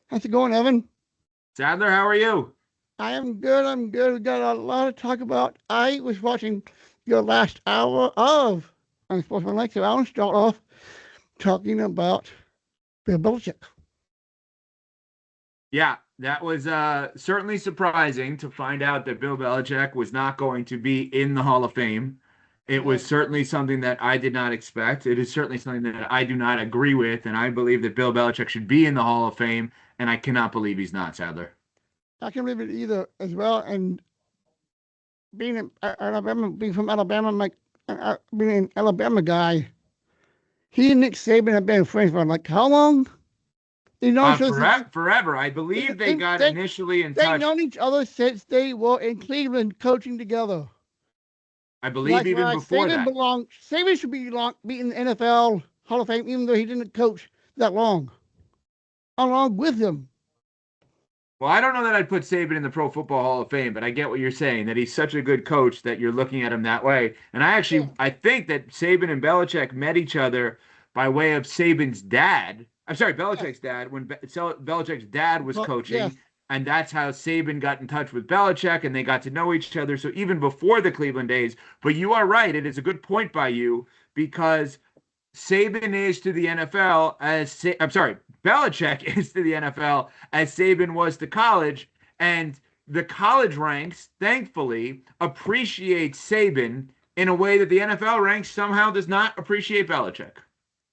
How's it going, Evan? Sadler, how are you? I am good. I'm good. We got a lot to talk about. I was watching your last hour of Unsportsmanlike, so I want to start off talking about Bill Belichick. Yeah, that was certainly surprising to find out that Bill Belichick was not going to be in the Hall of Fame. It Yeah, was certainly something that I did not expect. It is certainly something that I do not agree with, and I believe that Bill Belichick should be in the Hall of Fame, and I cannot believe he's not, Sadler. I can believe it either as well. And being in Alabama, being from Alabama, being an Alabama guy, he and Nick Saban have been friends for like how long? They know each other since Forever. I believe they they, got they, initially in they touch. known each other since they were in Cleveland coaching together. I believe That's even why before Saban that. belongs. Saban should be in the NFL Hall of Fame, even though he didn't coach that long. Along with him, Well, I don't know that I'd put Saban in the Pro Football Hall of Fame, but I get what you're saying, that he's such a good coach that you're looking at him that way. And yeah, I think that Saban and Belichick met each other by way of Saban's dad. I'm sorry, yes, Belichick's dad, when Belichick's dad was but yes, coaching. And that's how Saban got in touch with Belichick and they got to know each other. So even before the Cleveland days, but you are right. It is a good point by you because Saban is to the NFL I'm sorry, Belichick is to the NFL as Saban was to college, and the college ranks, thankfully, appreciate Saban in a way that the NFL ranks somehow does not appreciate Belichick.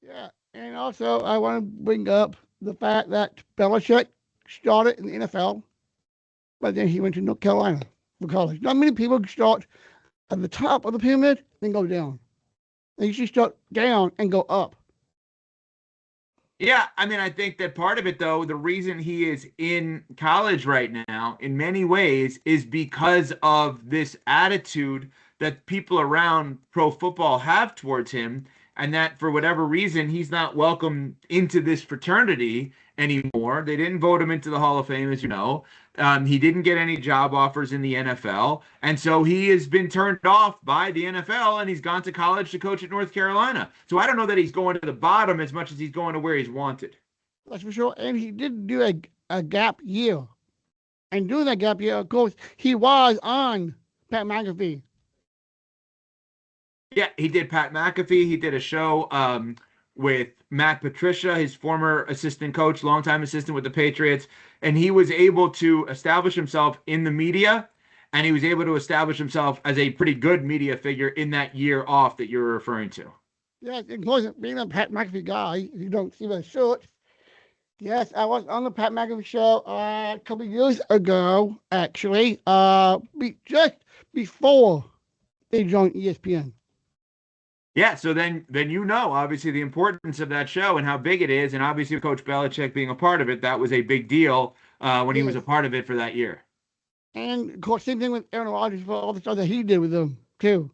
yeah. And also, I want to bring up the fact that Belichick started in the NFL, but then he went to North Carolina for college. Not many people start at the top of the pyramid, then go down. They usually start down and go up. Yeah, I mean, I think that part of it, though, the reason he is in college right now, in many ways, is because of this attitude that people around pro football have towards him, and that for whatever reason, he's not welcome into this fraternity anymore. They didn't vote him into the Hall of Fame, as you know. He didn't get any job offers in the NFL. And so he has been turned off by the NFL and he's gone to college to coach at North Carolina. So I don't know that he's going to the bottom as much as he's going to where he's wanted. That's for sure. And he did do a gap year. And during that gap year, of course, he was on Pat McAfee. Yeah, he did Pat McAfee. He did a show with Matt Patricia, his former assistant coach, longtime assistant with the Patriots. And he was able to establish himself in the media and he was able to establish himself as a pretty good media figure in that year off that you're referring to. Yes, of course, being a Pat McAfee guy, you don't see that short. Yes, I was on the Pat McAfee show a couple of years ago, actually, just before they joined ESPN. Yeah, so then you know obviously the importance of that show and how big it is, and obviously Coach Belichick being a part of it, that was a big deal when he was Yes, a part of it for that year. and of course, same thing with Aaron Rodgers for all the stuff that he did with them too.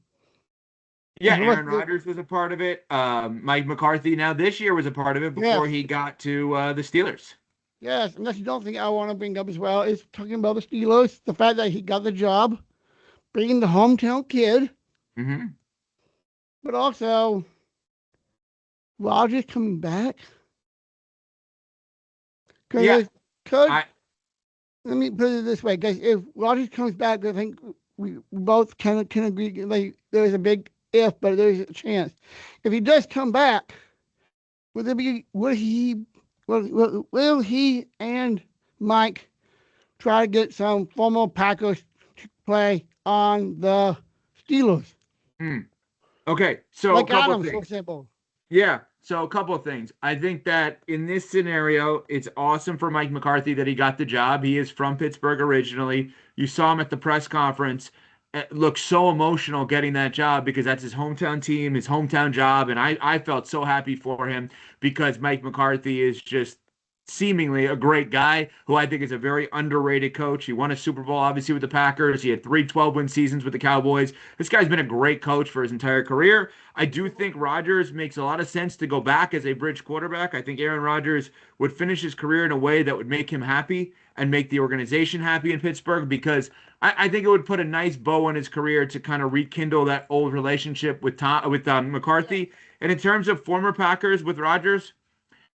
Yeah, And the rest Aaron of the, Rodgers was a part of it. Mike McCarthy now this year was a part of it before yes, he got to the Steelers. yes, and that's another thing I want to bring up as well is talking about the Steelers, the fact that he got the job, being the hometown kid, Hmm. but also Rodgers coming back Yeah, because could I let me put it this way, guys. If Rodgers comes back, I think we both can agree. Like there's a big if, but there's a chance. If he does come back, will there be? Will he and Mike try to get some former Packers to play on the Steelers, mm. Okay, so a like couple of Adams, for things. example? Yeah. So a couple of things. I think that in this scenario, it's awesome for Mike McCarthy that he got the job. He is from Pittsburgh originally. You saw him at the press conference. It looked so emotional getting that job because that's his hometown team, his hometown job. And I felt so happy for him because Mike McCarthy is just seemingly a great guy who I think is a very underrated coach. He won a Super Bowl, obviously, with the Packers. He had three 12-win seasons with the Cowboys. This guy's been a great coach for his entire career. I do think Rodgers makes a lot of sense to go back as a bridge quarterback. I think Aaron Rodgers would finish his career in a way that would make him happy and make the organization happy in Pittsburgh because I think it would put a nice bow on his career to kind of rekindle that old relationship with McCarthy. And in terms of former Packers with Rodgers,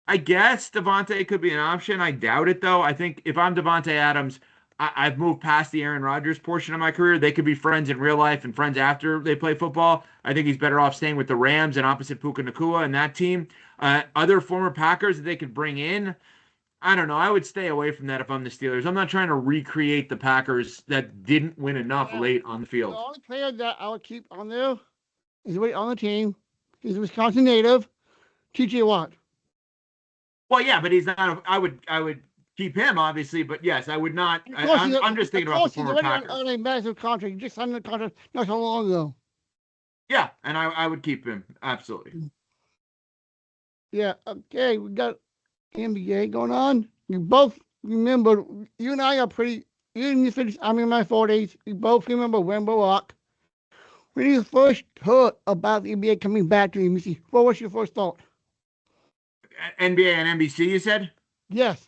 I guess Devontae could be an option. I doubt it though. I think if I'm Devontae Adams, I've moved past the Aaron Rodgers portion of my career. They could be friends in real life and friends after they play football. I think he's better off staying with the Rams and opposite Puka Nacua and that team. Other former Packers that they could bring in. I don't know. I would stay away from that if I'm the Steelers. I'm not trying to recreate the Packers that didn't win enough Well, late on the the field. only player that I would keep on there is on the team. He's a Wisconsin native, T.J. Watt. Well, yeah, but he's not. I would keep him obviously, but yes, I would not. Of course, I'm just of thinking about the course he's former already Packers. on a massive contract. He just signed a contract not so long ago. Yeah, and I would keep him absolutely. Yeah, okay, we got NBA going on. You both remember, you and I are pretty, you and you finished, I'm in my 40s. We both remember Wemba Walk. When you first heard about the NBA coming back to NBC, what was your first thought? NBA and NBC, you said? Yes.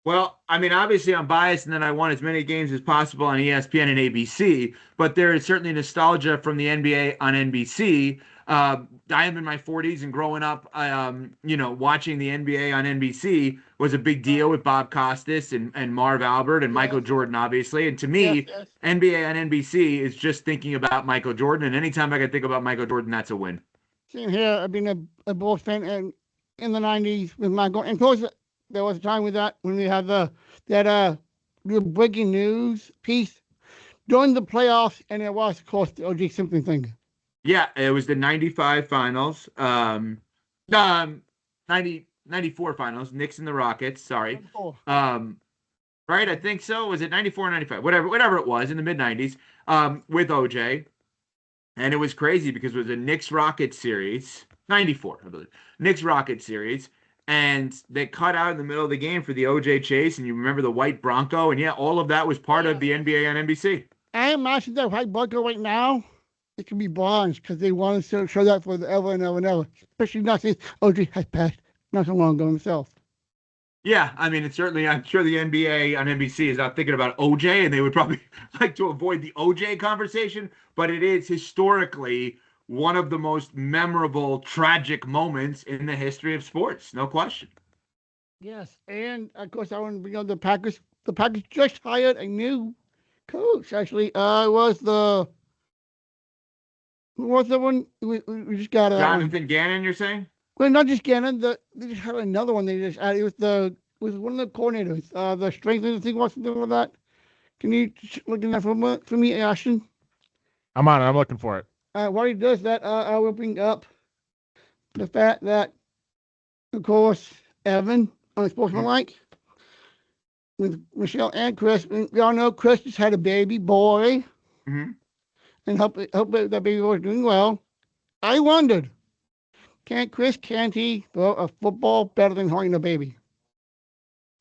Well, I mean, obviously I'm biased and that I want as many games as possible on ESPN and ABC, but there is certainly nostalgia from the NBA on NBC. I am in my 40s and growing up, watching the NBA on NBC was a big deal with Bob Costas and Marv Albert and Michael Yes. Jordan, obviously. And to Yes. me, Yes. NBA on NBC is just thinking about Michael Jordan. And anytime I can think about Michael Jordan, that's a win. Same here. I've been a Bulls fan and in the 90s with Michael. And of course, there was a time with that when we had the breaking news piece during the playoffs, and it was, of course, the O.J. Simpson thing. Yeah, it was the 95 finals. 94 finals, Knicks and the Rockets, sorry. Um, right, I think so. Was it 94 or 95? Whatever it was in the mid 90s, with OJ. And it was crazy because it was a Knicks Rockets series, 94, I believe. Knicks Rockets series. And they cut out in the middle of the game for the OJ chase, and you remember the white Bronco, and yeah, all of that was part of the NBA on NBC. I imagine that white Bronco right now, it could be bronze because they want to show that for ever and ever and ever. Especially not since OJ has passed not so long ago himself. Yeah, I mean, it's certainly, I'm sure the NBA on NBC is not thinking about OJ, and they would probably like to avoid the OJ conversation, but it is historically one of the most memorable, tragic moments in the history of sports, no question. Yes, and of course I want to bring up the Packers. The Packers just hired a new coach. Actually, was the who was the one we just got that one? Jonathan Gannon, you're saying? Well, not just Gannon. They just had another one. They just added. It was one of the coordinators. The strength of the thing was something like that. Can you look at that for me, Ashton? I'm on it. I'm looking for it. While he does that, I will bring up the fact that, of course, Evan Unsportsmanlike with Michelle and Chris. We all know Chris just had a baby boy, Mm-hmm. and hope that baby boy is doing well. I wondered, can't he throw a football better than holding a baby?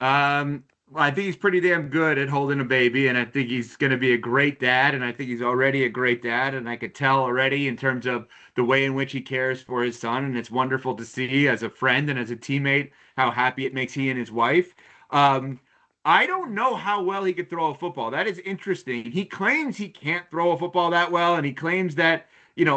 Well, I think he's pretty damn good at holding a baby, and I think he's going to be a great dad, and I think he's already a great dad, and I could tell already in terms of the way in which he cares for his son, and it's wonderful to see as a friend and as a teammate how happy it makes he and his wife. Um, I don't know how well he could throw a football. That is interesting. He claims he can't throw a football that well, and he claims that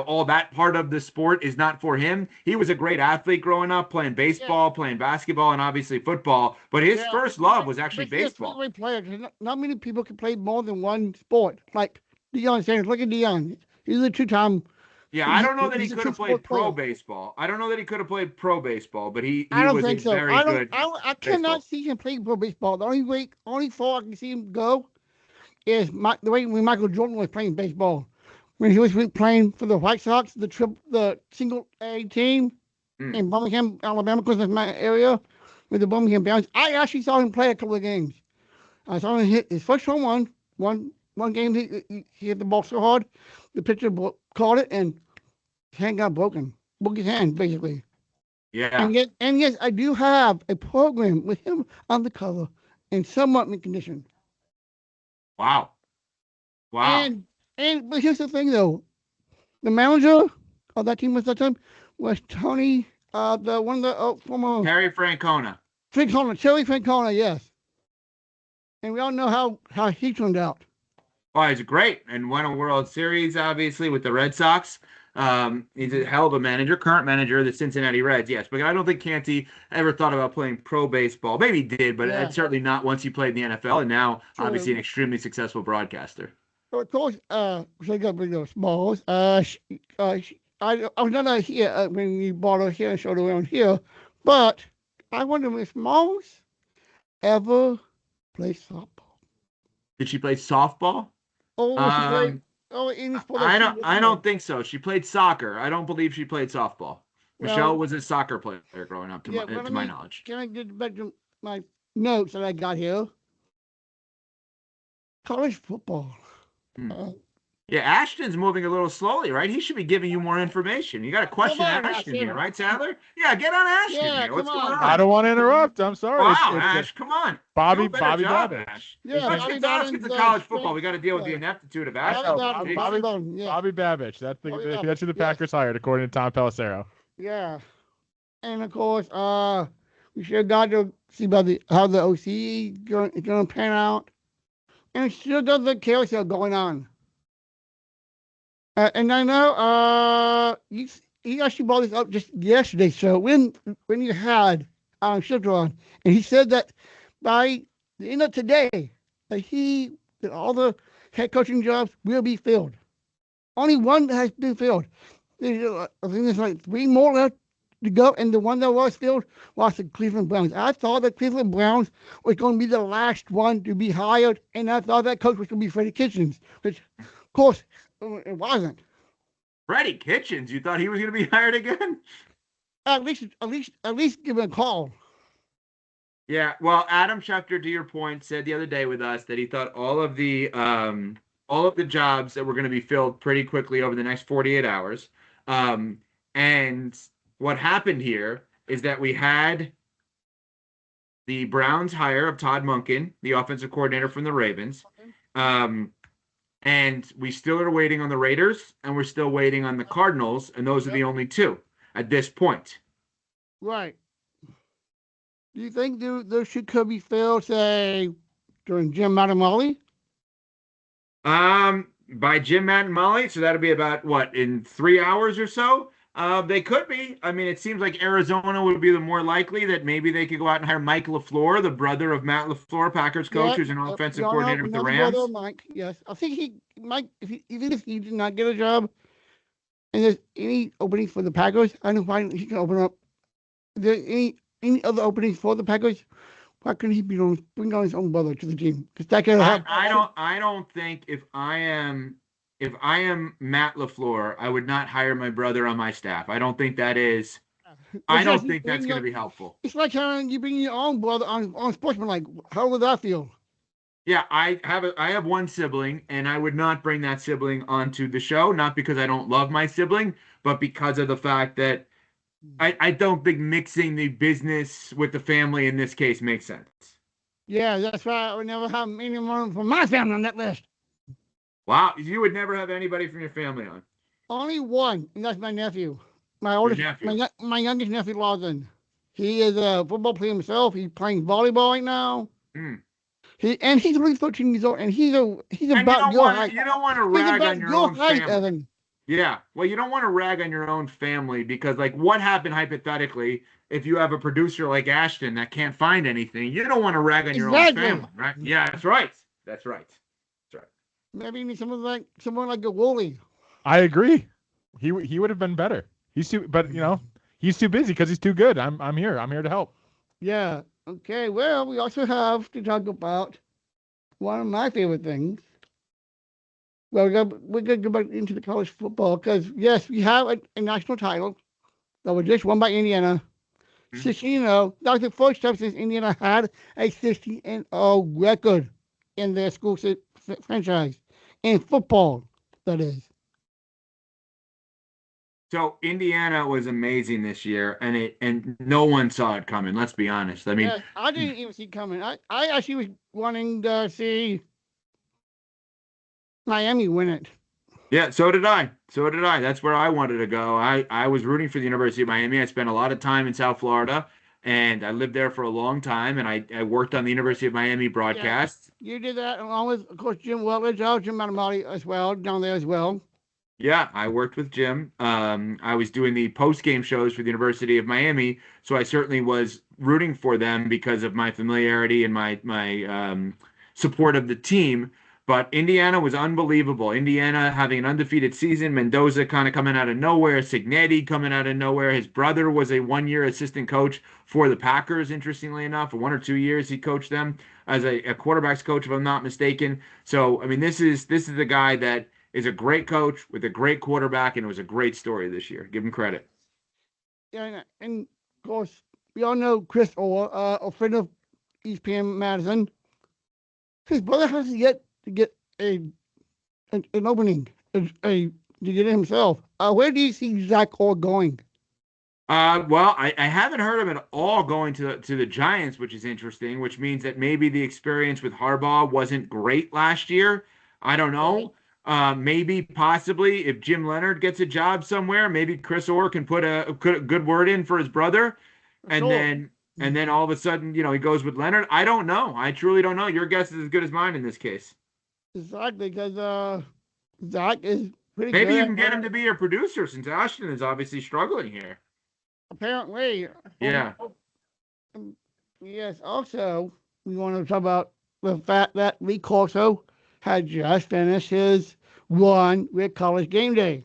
all that part of the sport is not for him. He was a great athlete growing up, playing baseball, playing basketball, and obviously football. But his first love was actually But he's a baseball. great player. 'Cause not many people can play more than one sport. Like Deion Sanders. Look at Deion. He's a two-time. Yeah, I don't know that he He's a could have two-sport played pro player. baseball. I don't know that he could have played pro baseball, but he I he don't was a think so. very good I baseball. cannot see him play pro baseball. The only far I can see him go is the way when Michael Jordan was playing baseball. When he was playing for the White Sox, the single A team Mm. in Birmingham, Alabama, because that's my area with the Birmingham Barons. I actually saw him play a couple of games. I saw him hit his first home run. One game he hit the ball so hard, the pitcher caught it and his hand got broken. Broke his hand basically. Yeah. And yes, I do have a program with him on the cover in somewhat mint condition. Wow. Wow. But here's the thing though, the manager of that team at that time was Tony, the one of the former Harry Francona. Terry Francona, yes. And we all know how he turned out. Oh, he's great and won a World Series, obviously, with the Red Sox. He's a hell of a manager, current manager of the Cincinnati Reds, yes. But I don't think Canty ever thought about playing pro baseball. Maybe he did, but Yeah. certainly not once he played in the NFL, and now Sure. obviously an extremely successful broadcaster. So of course, so I got to bring those smalls. I was not here when you brought her here and showed her around here, but I wonder if Smalls ever play softball. Did she play softball? Oh, she played. Oh, any sport. I don't think so. She played soccer. I don't believe she played softball. Well, Michelle was a soccer player growing up, to my knowledge. Can I get back to my notes that I got here? College football. Yeah, Ashton's moving a little slowly, right? He should be giving you more information. You got to question Ashton here, right, Sadler? Yeah, get on Ashton here. What's going on? I don't want to interrupt. I'm sorry. Wow, Ash, come on. Bobby job, Babbage. Ash. Yeah, let's get to college football. We got to deal with the ineptitude of Ash. Bobby Babbage. That's who the Packers hired, according to Tom Pelissero. Yeah, and of course, we should have got to see about how the OC is going to pan out, and it still does the carousel going on. And I know he actually brought this up just yesterday. So when you had Shifter on, and he said that by the end of today, that all the head coaching jobs will be filled. Only one has been filled. I think there's like 3 more left to go, and the one that was filled was the Cleveland Browns. I thought the Cleveland Browns was going to be the last one to be hired, and I thought that coach was going to be Freddie Kitchens, which, of course, it wasn't. Freddie Kitchens? You thought he was going to be hired again? At least give him a call. Yeah, well, Adam Schefter, to your point, said the other day with us that he thought all of the jobs that were going to be filled pretty quickly over the next 48 hours. And what happened here is that we had the Browns hire of Todd Monken, the offensive coordinator from the Ravens. And we still are waiting on the Raiders, and we're still waiting on the Cardinals, and those are the only 2 at this point. Right. Do you think those could be filled, say, during Jim Matamali? By Jim Matamali, so that'll be about, what, in 3 hours or so? They could be. I mean, it seems like Arizona would be the more likely that maybe they could go out and hire Mike LaFleur, the brother of Matt LaFleur, Packers coach, who's an offensive coordinator with the Rams. Brother Mike, yes. I think Mike, even if he did not get a job, and there's any openings for the Packers, I know why he can open up. If there's any other openings for the Packers, why couldn't he bring on his own brother to the team? Because that could help. I don't think if I am Matt LaFleur, I would not hire my brother on my staff. I don't think that is. I don't think that's going to be helpful. It's like having you bring your own brother on Sportsmanlike. How would that feel? Yeah, I have one sibling, and I would not bring that sibling onto the show, not because I don't love my sibling, but because of the fact that I don't think mixing the business with the family in this case makes sense. Yeah, that's why I would never have anyone from my family on that list. Wow, you would never have anybody from your family on. Only one, and that's my nephew. My oldest, my youngest nephew, Lawson. He is a football player himself. He's playing volleyball right now. He's only 13 years old, and he's about your height. You don't want to rag on your own family. Evan. Yeah, well, you don't want to rag on your own family because, like, what happened hypothetically if you have a producer like Ashton that can't find anything? You don't want to rag on your own family, right? Yeah, that's right. That's right. Maybe you need someone like a Wooly. I agree. He would have been better. He's too busy because he's too good. I'm here to help. Yeah. Okay. Well, we also have to talk about one of my favorite things. Well, we're gonna go back into the college football because yes, we have a national title that was just won by Indiana. 16-0. That was the first time since Indiana had a 16-0 record in their school franchise, in football, that is. So Indiana was amazing this year, and no one saw it coming. Let's be honest. I mean, yeah, I didn't even see it coming. I actually was wanting to see Miami win it. Yeah, so did I. That's where I wanted to go. I was rooting for the University of Miami. I spent a lot of time in South Florida, and I lived there for a long time, and I worked on the University of Miami broadcast. Yeah, you did that along with, of course, Jim Rutledge, Jim Matamali as well, down there as well. Yeah, I worked with Jim. I was doing the post-game shows for the University of Miami, so I certainly was rooting for them because of my familiarity and my support of the team. But Indiana was unbelievable. Indiana having an undefeated season, Mendoza kind of coming out of nowhere, Signetti coming out of nowhere. His brother was a one-year assistant coach for the Packers, interestingly enough. For 1 or 2 years, he coached them as a quarterbacks coach, if I'm not mistaken. So, I mean, this is the guy that is a great coach with a great quarterback, and it was a great story this year. Give him credit. Yeah, and of course, we all know Chris Orr, a friend of ESPN Madison. His brother has yet to get an opening, to get it himself. Where do you see Zach Orr going? Well, I haven't heard him at all going to the Giants, which is interesting, which means that maybe the experience with Harbaugh wasn't great last year. I don't Right. know. Maybe possibly if Jim Leonard gets a job somewhere, maybe Chris Orr can put a good word in for his brother, and Sure. then all of a sudden, he goes with Leonard. I don't know. I truly don't know. Your guess is as good as mine in this case. Exactly, because Zach is pretty Maybe good you at can get him to be your producer since Ashton is obviously struggling here. apparently. Yeah. Um, yes. Also, we want to talk about the fact that Lee Corso had just finished his run with College Game Day.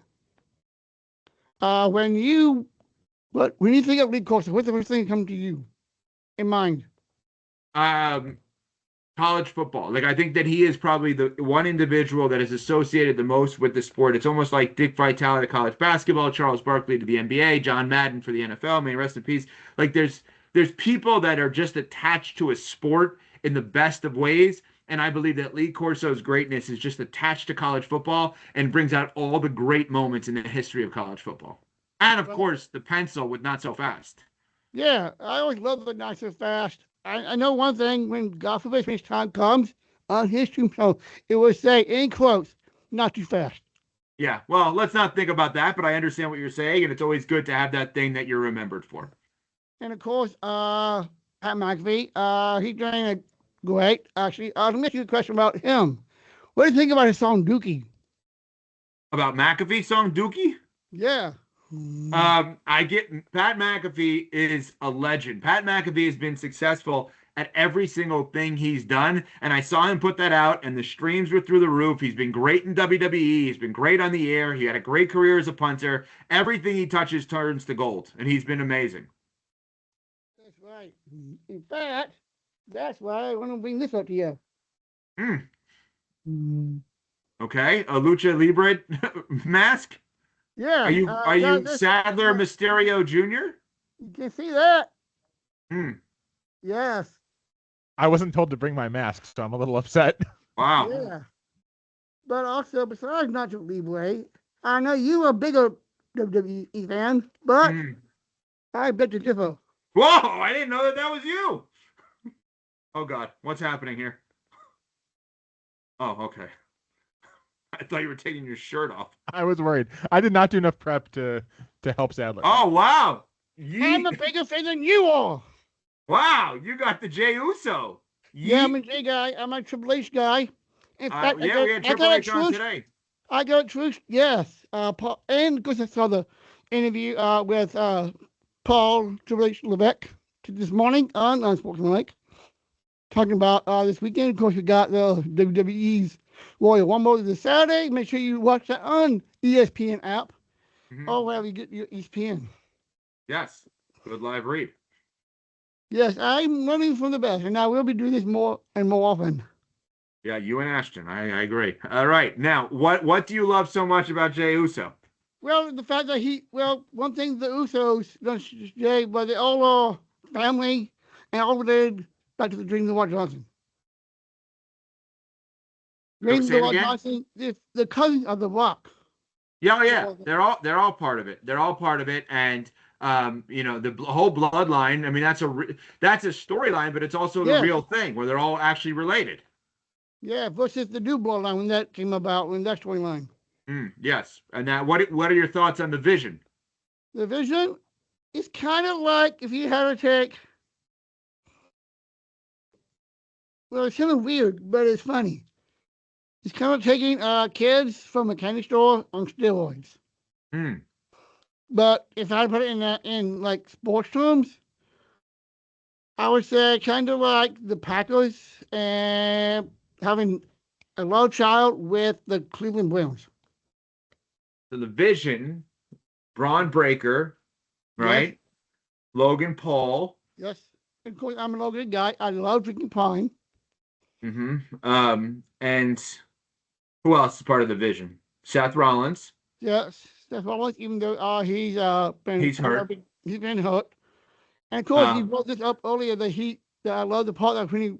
When you when you think of Lee Corso, what's the first thing that comes to you in mind? Um, College football. Like I think that he is probably the one individual that is associated the most with the sport. It's almost like Dick Vitale to college basketball, Charles Barkley to the NBA, John Madden for the NFL. I mean, rest in peace. Like there's people that are just attached to a sport in the best of ways. And I believe that Lee Corso's greatness is just attached to college football and brings out all the great moments in the history of college football. And of Well, course, the pencil with Not So Fast. yeah, I always love the not so fast. I know one thing when God forbid his time comes on his tombstone, it will say in quotes, not too fast. Yeah, well, let's not think about that, but I understand what you're saying, and it's always good to have that thing that you're remembered for. And of course, Pat McAfee, he's doing a great. Actually, let me ask you a question about him. What do you think about his song Dookie? About McAfee song Dookie? Yeah. I get Pat McAfee is a legend. Pat McAfee has been successful at every single thing he's done, and I saw him put that out, and the streams were through the roof. He's been great in WWE. He's been great on the air. He had a great career as a punter. Everything he touches turns to gold, and he's been amazing. That's right. In fact, that's why I want to bring this up to you. Hmm. Mm. Okay, a lucha libre mask. Are Yeah, you are you this, Sadler Mysterio Jr.? you can see that. Hmm. Yes. I wasn't told to bring my mask, so I'm a little upset. Wow. Yeah. But also, besides Nacho Libre, I know you are a bigger WWE fan, but Hmm. I bet you differ. Whoa! I didn't know that was you. Oh God, what's happening here? Oh, okay. I thought you were taking your shirt off. I was worried. I did not do enough prep to help Sadler. Oh wow. I'm a Yeet. bigger fan than you are. Wow, you got the Jey Uso. Yeah, I'm Yeet. a J guy. I'm a Triple H guy. In fact, Yeah, we had Triple a H on truth. today. I got truth. Yes. Paul, and because I saw the interview with Paul Triple H Levesque this morning on Unsportsmanlike, talking about this weekend. Of course, we got the WWE's Royal Rumble this Saturday. Make sure you watch that on ESPN app Mhm. or wherever you get your ESPN. Yes, good live read. Yes, I'm running from the best, and I will be doing this more and more often. Yeah, you and Ashton. I agree. All right, now what do you love so much about Jey Uso? Well, the fact that one thing the Usos don't say, but they all are family and all related back to the Dream of White Johnson. Dream of Say the it White again. Johnson, the cousin of the Rock. Yeah, oh, yeah, they're all part of it. They're all part of it, and whole bloodline. I mean, that's a storyline, but it's also the Yes, real thing where they're all actually related. yeah, versus the new bloodline when that came about, when that storyline. Yes, and that what are your thoughts on the Vision? The Vision is kind of like if you had to take, well, it's kind of weird, but it's funny. He's kind of taking kids from a candy store on steroids. Hmm. But if I put it in like sports terms, I would say kind of like the Packers and having a love child with the Cleveland Browns. So the Vision, Braun Breaker, Yes, right? Logan Paul. yes. Of course, I'm an Logan guy. I love drinking pine. Mm-hmm. And who else is part of the Vision? Seth Rollins. Yes, that's always, even though he's He's hurt. he's been hurt. And of course, Uh, he brought this up earlier that I love the part that when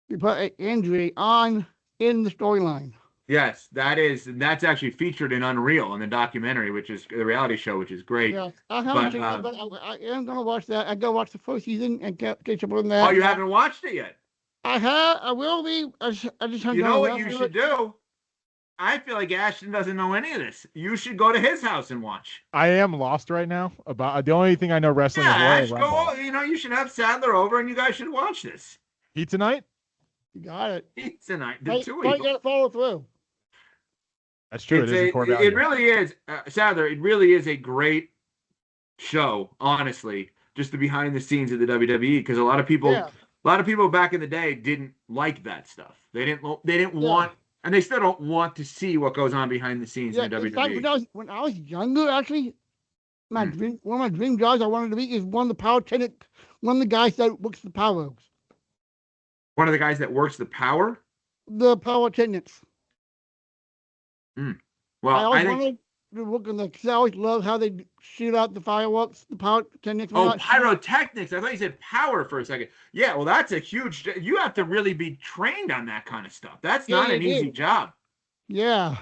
he put an injury on in the storyline. yes, that's actually featured in Unreal in the documentary, which is the reality show, which is great. Yes, I haven't But seen it, but I am gonna watch that. I go watch the first season and catch up on that. oh, you haven't watched it yet? I have. I will be. I just haven't You know done what enough you to should it. do? I feel like Ashton doesn't know any of this. You should go to his house and watch. I am lost right now. About the only thing I know wrestling Yeah, is Ash, Royal Rumble. go. You should have Sadler over, and you guys should watch this. Heat tonight? You got it. Tonight, the Right, two right, gotta follow through. That's true. It is a core value. It really is, Sadler. It really is a great show, honestly. Just the behind the scenes of the WWE, because a lot of people, Yeah. a lot of people back in the day didn't like that stuff. They didn't Yeah. want, and they still don't want to see what goes on behind the scenes Yeah, in the it's like WWE. when I was younger, actually, Hmm. one of my dream jobs I wanted to be is one of the guys that works the power ropes. One of the guys that works the power. The power attendants. I Well, I always think. wanted to work on that because I always love how they shoot out the fireworks, the power attendants. Oh, pyrotechnics. I thought you said power for a second. Yeah, well, that's a huge. You have to really be trained on that kind of stuff. That's Yeah, not it an easy is. job. Yeah.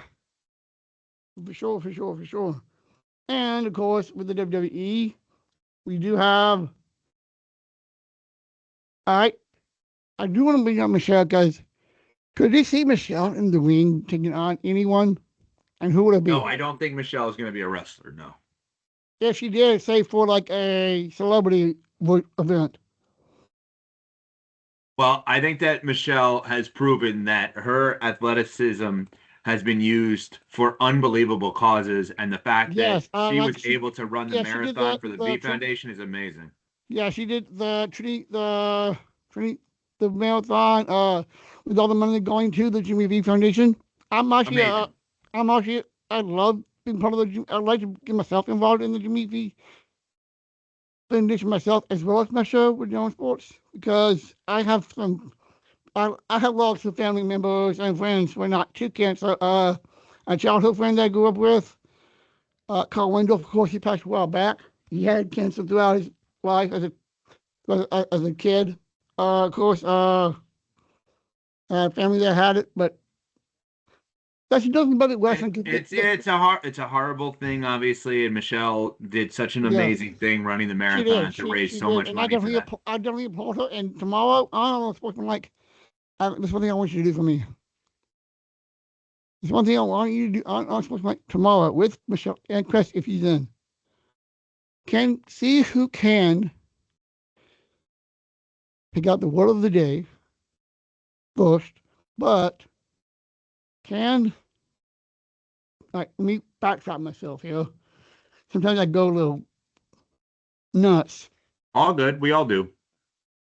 For sure. And of course, with the WWE, we do have. I do want to bring up Michelle, guys. Could you see Michelle in the ring taking on anyone? And who would it be? No, I don't think Michelle is going to be a wrestler. No. If she did, say for like a celebrity event. Well, I think that Michelle has proven that her athleticism has been used for unbelievable causes, and the fact Yes, that she like was able to run the yeah, she did marathon that. for the V Foundation is amazing. Yeah, she did the marathon. With all the money going to the Jimmy V Foundation. Amazing. I love being part of the. I like to get myself involved in the Jimmy V Foundation myself, as well as my show with Young Sports, because I have lots of family members and friends who are not too cancer. A childhood friend I grew up with, Carl Wendell, of course, he passed a while back. He had cancer throughout his life as a kid. Of course, family that had it, but that's nothing but it wasn't. It's a horrible thing, obviously, and Michelle did such an Yeah. amazing thing running the marathon to raise so much and money for that. I definitely applaud her. And tomorrow, on Unsportsmanlike, there's one thing I want you to do for me. There's one thing I want you to do on Unsportsmanlike tomorrow with Michelle and Chris, if he's in. Can see who can pick out the word of the day first, but can let me backtrack myself here. Sometimes I go a little nuts. All good. We all do.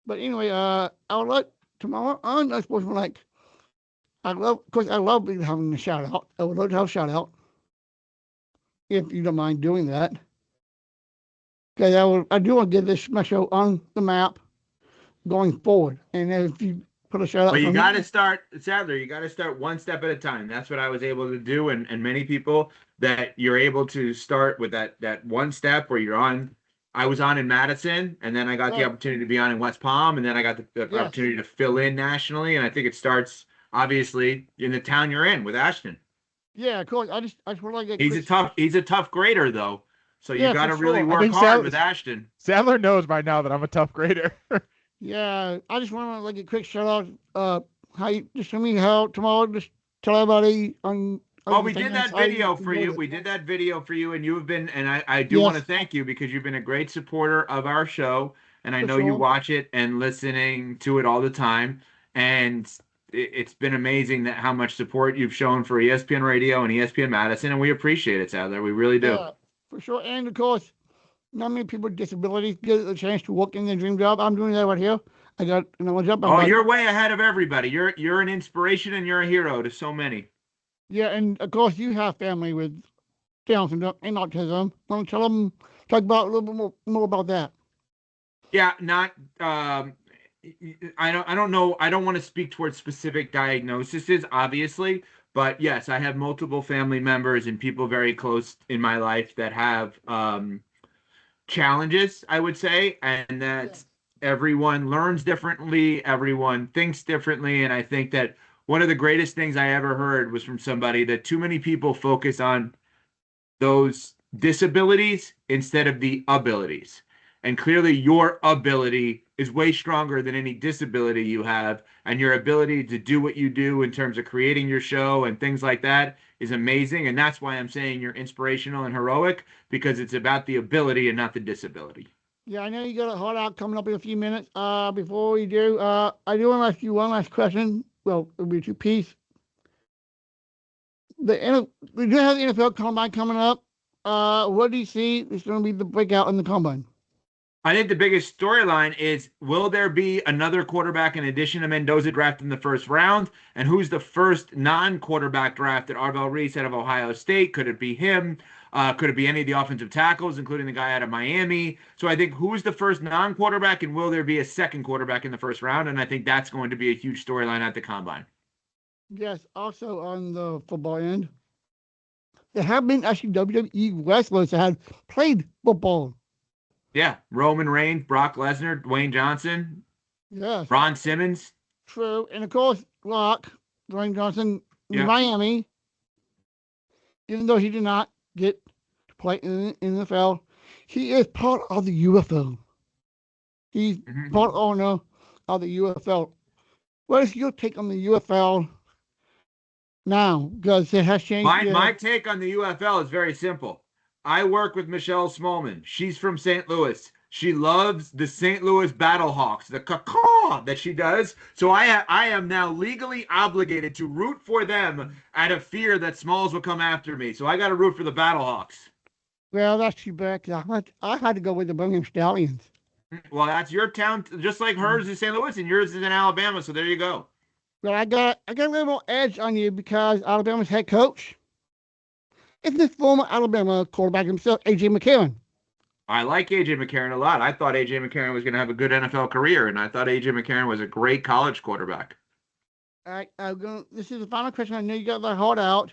But anyway, I would like tomorrow on Unsportsmanlike. I love having a shout out. I would love to have a shout out if you don't mind doing that. Because I do want to get this my show on the map going forward. And if you put a shout out, But you got to start, Sadler. You got to start one step at a time. That's what I was able to do, and many people that you're able to start with that one step where you're on. I was on in Madison, and then I got the opportunity to be on in West Palm, and then I got the opportunity to fill in nationally. And I think it starts obviously in the town you're in with Ashton. Yeah, of course. I just want to get. He's a tough grader though, so you got to for really sure. work hard with Ashton. Sadler knows by now that I'm a tough grader. Yeah, I just want to like a quick shout out. How you just tell me how tomorrow. Just tell everybody on. Oh, we did that video for you. We did that video for you, and you have been, and I do want to thank you because you've been a great supporter of our show, and I know you watch it and listening to it all the time. And it's been amazing that how much support you've shown for ESPN Radio and ESPN Madison, and we appreciate it, Sadler. We really do. Yeah, for sure. And of course, not many people with disabilities get a chance to work in their dream job. I'm doing that right here. I got another job. Oh, you're way ahead of everybody. You're an inspiration and you're a hero to so many. Yeah, and of course you have family with Down syndrome and autism. Want to talk about a little bit more about that? Yeah, not. I don't know. I don't want to speak towards specific diagnoses, obviously, but yes, I have multiple family members and people very close in my life that have challenges, I would say, and that everyone learns differently, everyone thinks differently, and I think that one of the greatest things I ever heard was from somebody that too many people focus on those disabilities instead of the abilities. And clearly your ability is way stronger than any disability you have, and your ability to do what you do in terms of creating your show and things like that is amazing. And that's why I'm saying you're inspirational and heroic, because it's about the ability and not the disability. Yeah, I know you got a hard out coming up in a few minutes. Before we do, I do want to ask you one last question. Well, it'll be two-piece. We do have the NFL Combine coming up. What do you see is going to be the breakout in the Combine? I think the biggest storyline is, will there be another quarterback in addition to Mendoza drafted in the first round? And who's the first non-quarterback drafted? Arvell Reese out of Ohio State. Could it be him? Could it be any of the offensive tackles, including the guy out of Miami? So I think who's the first non-quarterback, and will there be a second quarterback in the first round? And I think that's going to be a huge storyline at the Combine. Yes, also on the football end, there have been actually WWE wrestlers that have played football. Yeah, Roman Reigns, Brock Lesnar, Dwayne Johnson, Yes, Ron Simmons. true. And of course, Dwayne Johnson, in Miami, even though he did not get to play in the NFL, he is part of the UFL. He's part owner of the UFL. What is your take on the UFL now? Because it has changed. My take on the UFL is very simple. I work with Michelle Smallman. She's from St. Louis. She loves the St. Louis Battlehawks, the caw that she does. So I am now legally obligated to root for them out of fear that Smalls will come after me. So I got to root for the Battlehawks. Well, that's too bad. I had to go with the Birmingham Stallions. Well, that's your town, just like hers is St. Louis and yours is in Alabama. So there you go. Well, I got a little more edge on you because Alabama's head coach is the former Alabama quarterback himself, A.J. McCarron. I like A.J. McCarron a lot. I thought A.J. McCarron was going to have a good NFL career, and I thought A.J. McCarron was a great college quarterback. All right, this is the final question. I know you got that hard out.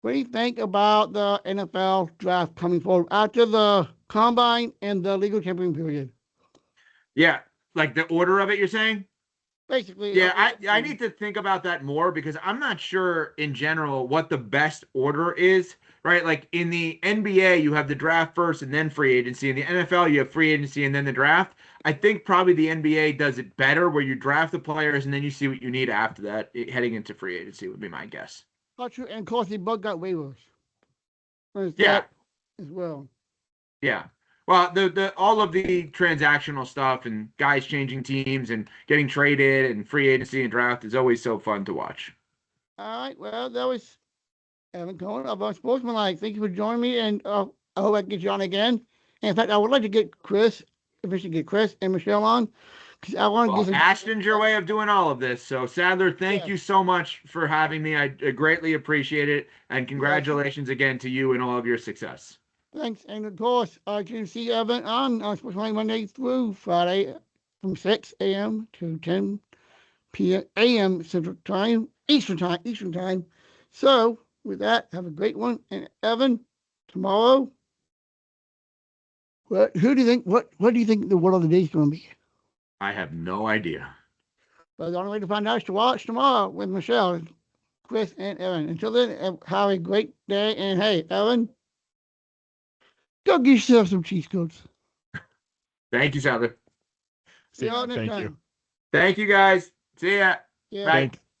What do you think about the NFL draft coming forward after the Combine and the legal champion period? Yeah, like the order of it, you're saying? Basically. Yeah, I need to think about that more because I'm not sure in general what the best order is, right? Like in the NBA, you have the draft first and then free agency. In the NFL, you have free agency and then the draft. I think probably the NBA does it better where you draft the players and then you see what you need after that, heading into free agency would be my guess. Not true. And of course, they both got waivers. Yeah. As well. Yeah. Well, the all of the transactional stuff and guys changing teams and getting traded and free agency and draft is always so fun to watch. All right. Well, that was Evan Cohen of Unsportsmanlike. Thank you for joining me, and I hope I can get you on again. And in fact, I would like to get Chris, if we should get Chris and Michelle on, because I want to get some. Ashton's your way of doing all of this. So, Sadler, thank you so much for having me. I greatly appreciate it, and congratulations again to you and all of your success. Thanks. And of course, I can see Evan on Sportsmanlike Monday through Friday from 6 a.m. to 10 p.m. a.m. Central Time, Eastern Time. So, with that, have a great one. And Evan, tomorrow, what do you think the word of the day is going to be? I have no idea. But the only way to find out is to watch tomorrow with Michelle, Chris, and Evan. Until then, have a great day. And hey, Evan, go get yourself some cheese coats. Thank you, Sadler. See you all next Thank time. you. Thank you, guys. See ya. Yeah. Bye.